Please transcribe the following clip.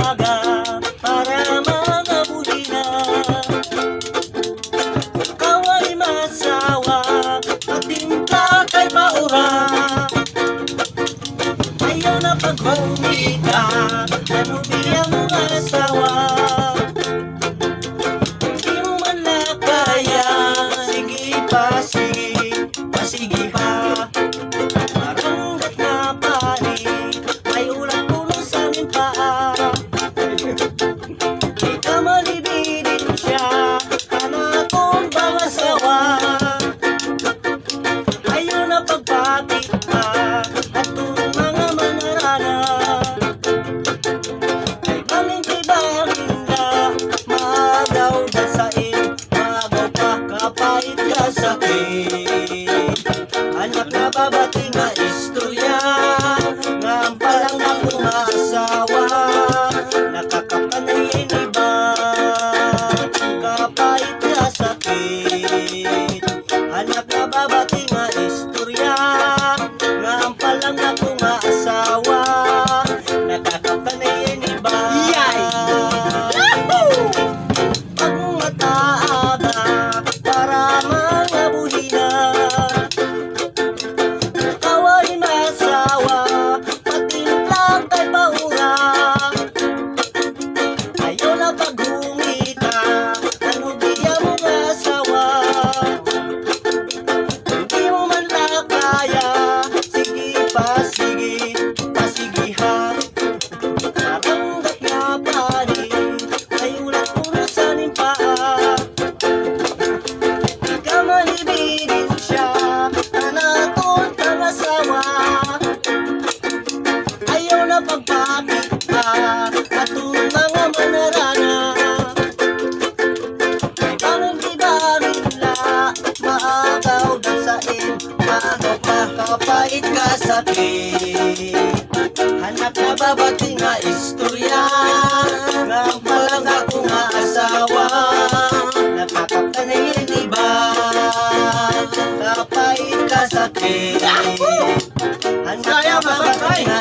aga para mga buhina. Ikaw ay masawa, patimpla kay maura. Ayaw na paghumika, ano biya mong asawa. Di mo man na kaya, sige pa, sige pa. Maranggat na pari, may ulat puno sa aming paa. Di ka malibidin siya, kana kong bawasawa. Ayaw na pagpapit ka, at mga manarana. Ay bangin-bangin na, magaw na sain, magaw pa kapait ka sakit. Anak na babati nga istorya, nga ang palang akong asawa, nakakapanayin iba, kapait ka sakit. Anak na babati nga istorya, nga ang palang akong asawa, nakakapanayin iba. Pag mataaga para mga buhina. Ikaw ay masawa, patimplang kay paura. Ayaw na paghumita, ano biya mong asawa. Hindi mo man na kaya, sige pa, sige ha. Maranggat nga pari, may ulat puno sa aming paa. Di ka malibidin siya, tanatol kang asawa. Ayaw na pagpapit ka, atong mga manarana. Ay bangin-bangin la, maagaw na sain, magaw pa kapait ka sakit. Hanap na babati nga istorya, nga ang palang akong asawa, nakakapanayin iba, kapait ka sakit. Hanap na babati nga